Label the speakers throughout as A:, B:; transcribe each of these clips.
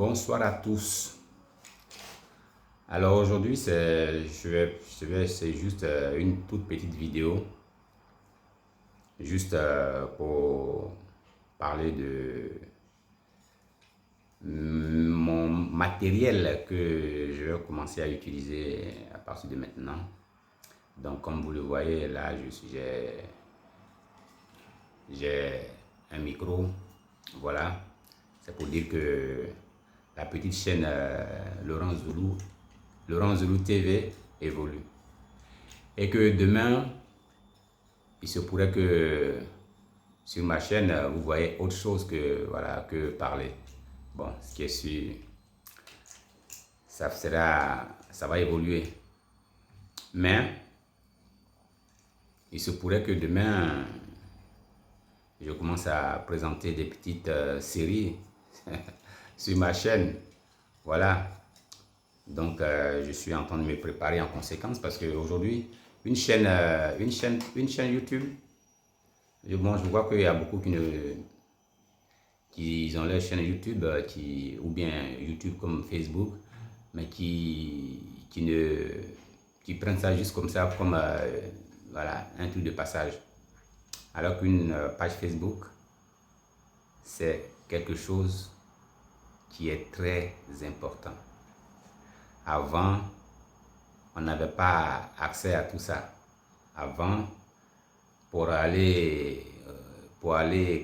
A: Bonsoir à tous. Alors aujourd'hui, c'est juste une toute petite vidéo, juste pour parler de mon matériel que je vais commencer à utiliser à partir de maintenant. Donc comme vous le voyez là, j'ai un micro, voilà. C'est pour dire que la petite chaîne Laurent Zulu TV évolue. Et que demain, il se pourrait que sur ma chaîne, vous voyez autre chose que, voilà, que parler. Bon, ce qui est sûr, ça va évoluer. Mais, il se pourrait que demain, je commence à présenter des petites séries sur ma chaîne. Voilà. Donc, je suis en train de me préparer en conséquence parce qu'aujourd'hui, une chaîne YouTube, bon, je vois qu'il y a beaucoup qui ont leur chaîne YouTube, ou bien YouTube comme Facebook, mais qui prennent ça juste comme ça, comme voilà, un truc de passage. Alors qu'une page Facebook, c'est quelque chose qui est très important. Avant, on n'avait pas accès à tout ça. Avant, pour aller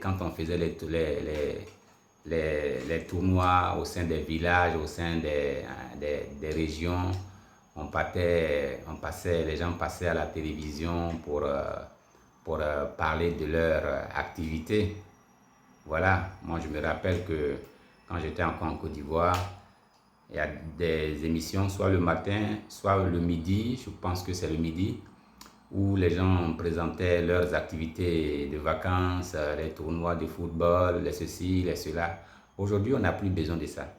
A: quand on faisait les tournois au sein des villages, au sein des régions, les gens passaient à la télévision pour parler de leur activité. Voilà, moi je me rappelle que quand j'étais encore en Côte d'Ivoire, il y a des émissions, soit le matin, soit le midi, je pense que c'est le midi, où les gens présentaient leurs activités de vacances, les tournois de football, les ceci, les cela. Aujourd'hui, on n'a plus besoin de ça.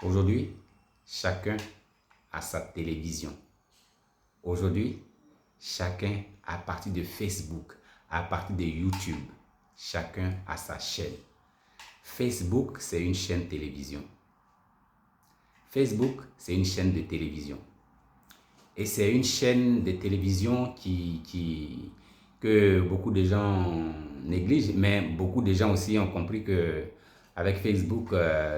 A: Aujourd'hui, chacun a sa télévision. Aujourd'hui, chacun, à partir de Facebook, à partir de YouTube, chacun a sa chaîne. Facebook, c'est une chaîne télévision. Facebook, c'est une chaîne de télévision. Et c'est une chaîne de télévision que beaucoup de gens négligent, mais beaucoup de gens aussi ont compris que avec Facebook,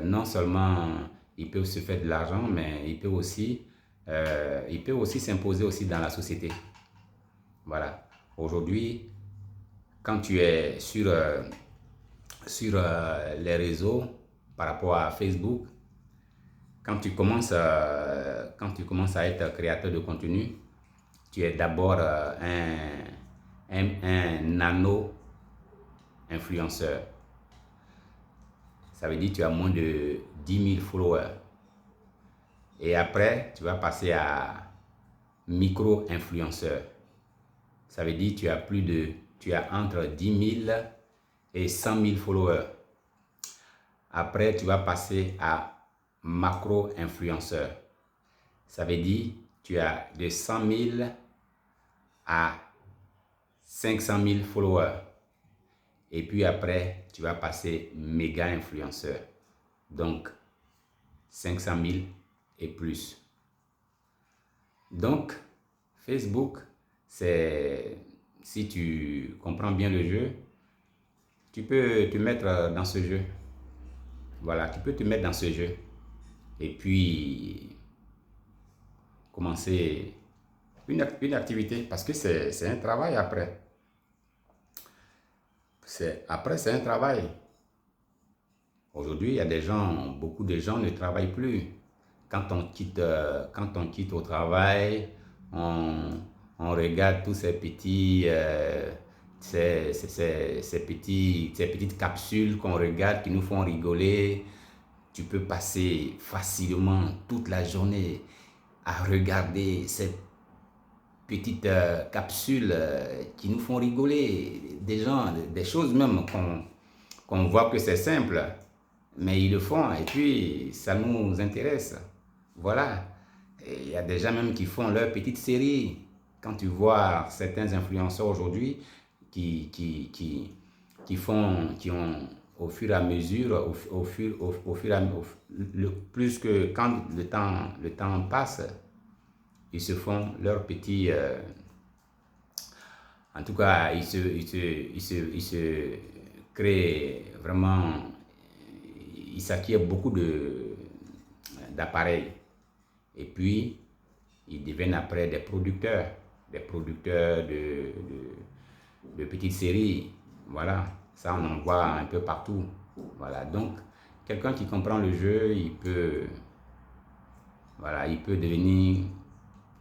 A: non seulement ils peuvent se faire de l'argent, mais ils peuvent aussi s'imposer aussi dans la société. Voilà. Aujourd'hui, quand tu es sur les réseaux par rapport à Facebook, quand tu commences à être créateur de contenu, tu es d'abord un nano-influenceur. Ça veut dire que tu as moins de 10 000 followers. Et après, tu vas passer à micro-influenceur. Ça veut dire que tu as entre 10 000 et 100 000 followers. Après, tu vas passer à macro-influenceur. Ça veut dire que tu as de 100 000 à 500 000 followers. Et puis après, tu vas passer méga-influenceur. Donc, 500 000 et plus. Donc, Facebook, si tu comprends bien le jeu, tu peux te mettre dans ce jeu. Voilà, tu peux te mettre dans ce jeu. Et puis, commencer une activité, parce que c'est un travail après. Après, c'est un travail. Aujourd'hui, il y a beaucoup de gens ne travaillent plus. Quand on quitte au travail, on regarde tous ces petites capsules qu'on regarde qui nous font rigoler. Tu peux passer facilement toute la journée à regarder ces petites capsules qui nous font rigoler. Des choses même qu'on voit que c'est simple, mais ils le font et puis ça nous intéresse. Voilà. Il y a des gens même qui font leur petite série. Quand tu vois certains influenceurs aujourd'hui qui ont au fur et à mesure, au fur et à plus que quand le temps passe, ils se font leurs petits, en tout cas, ils se créent vraiment, ils s'acquièrent beaucoup d'appareils. Et puis, ils deviennent après des producteurs de petites séries. Voilà, ça on en voit un peu partout. Voilà, donc quelqu'un qui comprend le jeu, voilà, il peut devenir,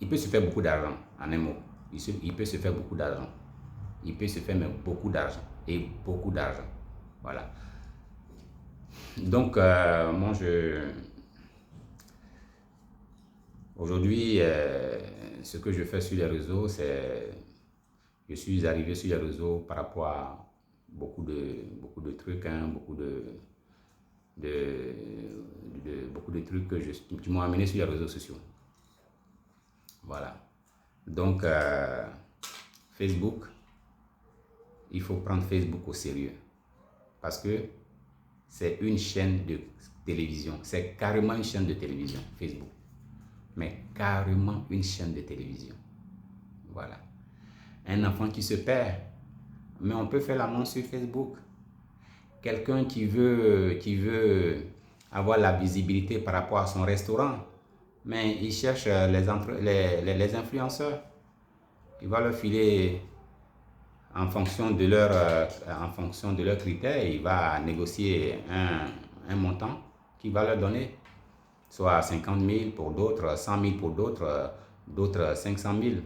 A: il peut se faire beaucoup d'argent, en un mot. Il peut se faire beaucoup d'argent. Il peut se faire mais beaucoup d'argent et beaucoup d'argent. Voilà. Donc, moi, aujourd'hui, ce que je fais sur les réseaux, c'est, je suis arrivé sur les réseaux par rapport à beaucoup de trucs, hein, beaucoup de trucs qui m'ont amené sur les réseaux sociaux. Voilà. Donc, Facebook, il faut prendre Facebook au sérieux parce que c'est une chaîne de télévision. C'est carrément une chaîne de télévision, Facebook. Mais carrément une chaîne de télévision. Voilà. Un enfant qui se perd, mais on peut faire l'annonce sur Facebook. Quelqu'un qui veut avoir la visibilité par rapport à son restaurant, mais il cherche les influenceurs. Il va leur filer en fonction de leurs critères, il va négocier un montant qu'il va leur donner, soit 50 000 pour d'autres, 100 000 pour d'autres 500 000.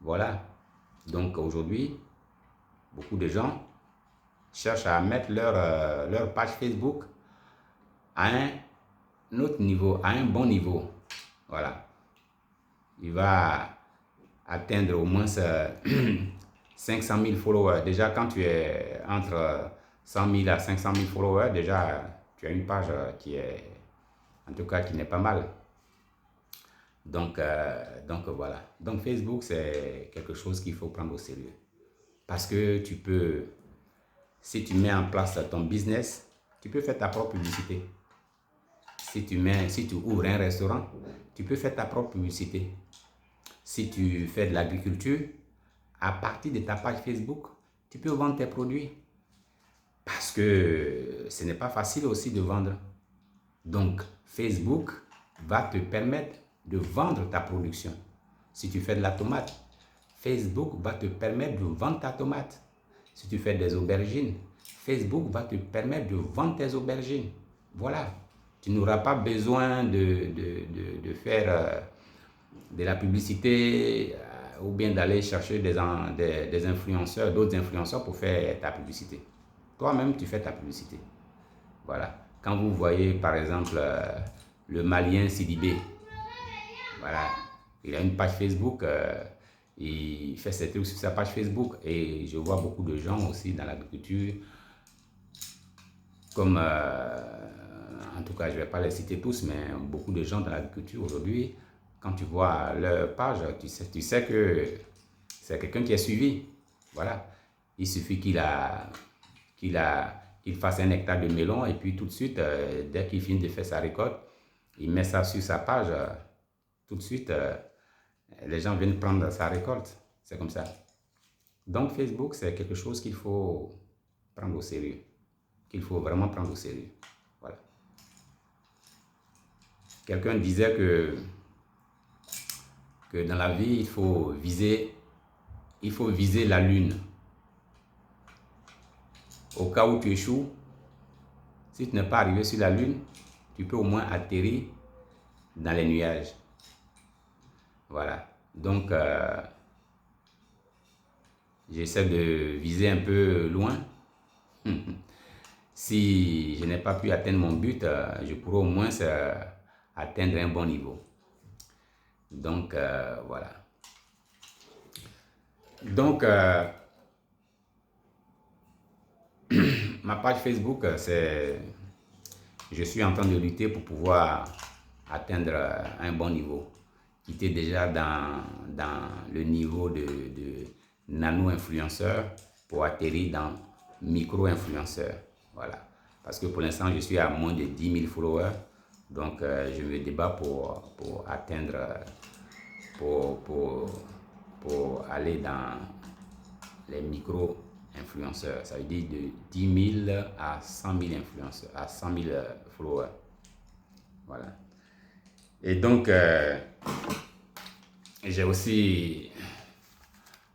A: Voilà. Donc aujourd'hui, beaucoup de gens cherchent à mettre leur page Facebook à un autre niveau, à un bon niveau. Voilà. Il va atteindre au moins 500 000 followers. Déjà, quand tu es entre 100 000 à 500 000 followers, déjà, tu as une page qui est, en tout cas, qui n'est pas mal. Donc voilà. Donc Facebook, c'est quelque chose qu'il faut prendre au sérieux. Parce que tu peux, si tu mets en place ton business, tu peux faire ta propre publicité. Si tu ouvres un restaurant, tu peux faire ta propre publicité. Si tu fais de l'agriculture, à partir de ta page Facebook, tu peux vendre tes produits. Parce que ce n'est pas facile aussi de vendre. Donc, Facebook va te permettre de vendre ta production. Si tu fais de la tomate, Facebook va te permettre de vendre ta tomate. Si tu fais des aubergines, Facebook va te permettre de vendre tes aubergines. Voilà. Tu n'auras pas besoin de faire de la publicité ou bien d'aller chercher des influenceurs, d'autres influenceurs pour faire ta publicité. Toi-même, tu fais ta publicité. Voilà. Quand vous voyez, par exemple, le Malien Sidibé, voilà, il a une page Facebook, il fait ses trucs sur sa page Facebook. Et je vois beaucoup de gens aussi dans l'agriculture, comme, en tout cas, je ne vais pas les citer tous, mais beaucoup de gens dans l'agriculture aujourd'hui, quand tu vois leur page, tu sais que c'est quelqu'un qui est suivi. Voilà. Il suffit qu'il fasse un hectare de melon et puis tout de suite, dès qu'il finit de faire sa récolte, il met ça sur sa page. Tout de suite, les gens viennent prendre sa récolte. C'est comme ça. Donc Facebook, c'est quelque chose qu'il faut prendre au sérieux. Qu'il faut vraiment prendre au sérieux. Voilà. Quelqu'un disait que dans la vie, il faut viser la lune. Au cas où tu échoues, si tu n'es pas arrivé sur la lune, tu peux au moins atterrir dans les nuages. Voilà. Donc, j'essaie de viser un peu loin. Si je n'ai pas pu atteindre mon but, je pourrais au moins atteindre un bon niveau. Donc, voilà. Donc, ma page Facebook, je suis en train de lutter pour pouvoir atteindre un bon niveau. Qui était déjà dans le niveau de nano-influenceur pour atterrir dans micro-influenceur. Voilà. Parce que pour l'instant, je suis à moins de 10 000 followers. Donc, je me débat pour atteindre, pour, pour, pour aller dans les micro-influenceurs. Ça veut dire de 10 000 à 100 000 influenceurs, à 100 000 followers. Voilà. Et donc, j'ai aussi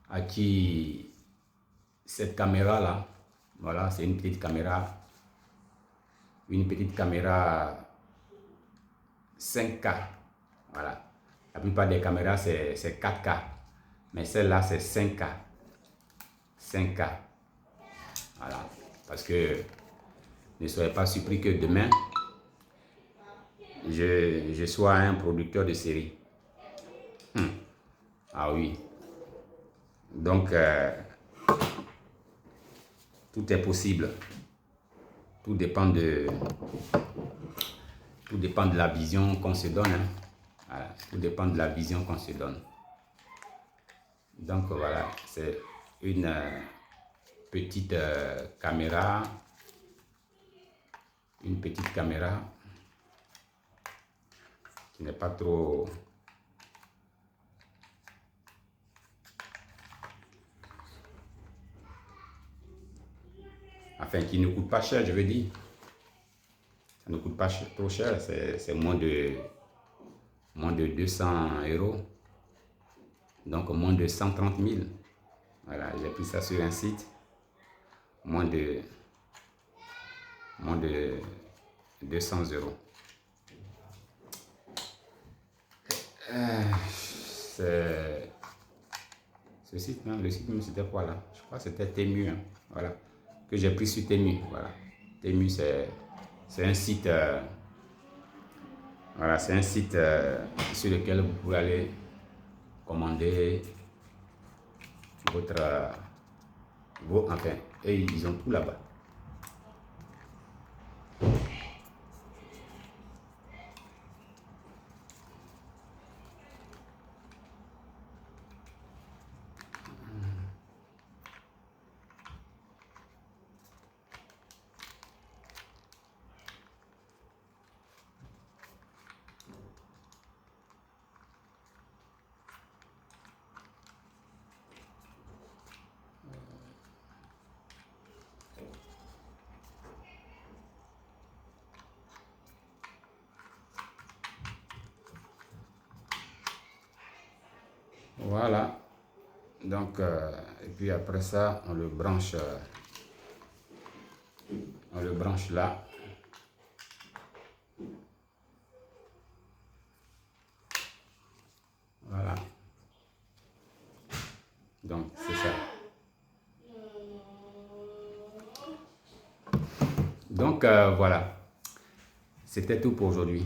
A: acquis cette caméra-là. Voilà, c'est une petite caméra 5K. Voilà. La plupart des caméras, c'est 4K. Mais celle-là, c'est 5K. 5K. Voilà. Parce que ne soyez pas surpris que demain, je sois un producteur de série. Ah oui. Donc, tout est possible. Tout dépend de la vision qu'on se donne. Hein. Voilà. Tout dépend de la vision qu'on se donne. Donc voilà, c'est une petite caméra. Une petite caméra qui n'est pas trop... Enfin, qui ne coûte pas cher, je veux dire. Ça ne coûte pas trop cher, c'est moins de 200 €. Donc, moins de 130 000. Voilà, j'ai pris ça sur un site. Moins de 200 €. Ce site, non, le site, c'était quoi là? Je crois que c'était Temu. Hein, voilà. Que j'ai pris sur Temu. Voilà. Temu, c'est un site. Voilà, c'est un site sur lequel vous pouvez aller commander votre. Enfin, et ils ont tout là-bas. Voilà. Donc, et puis après ça, on le branche là. Voilà. Donc, c'est ça. Donc, voilà. C'était tout pour aujourd'hui.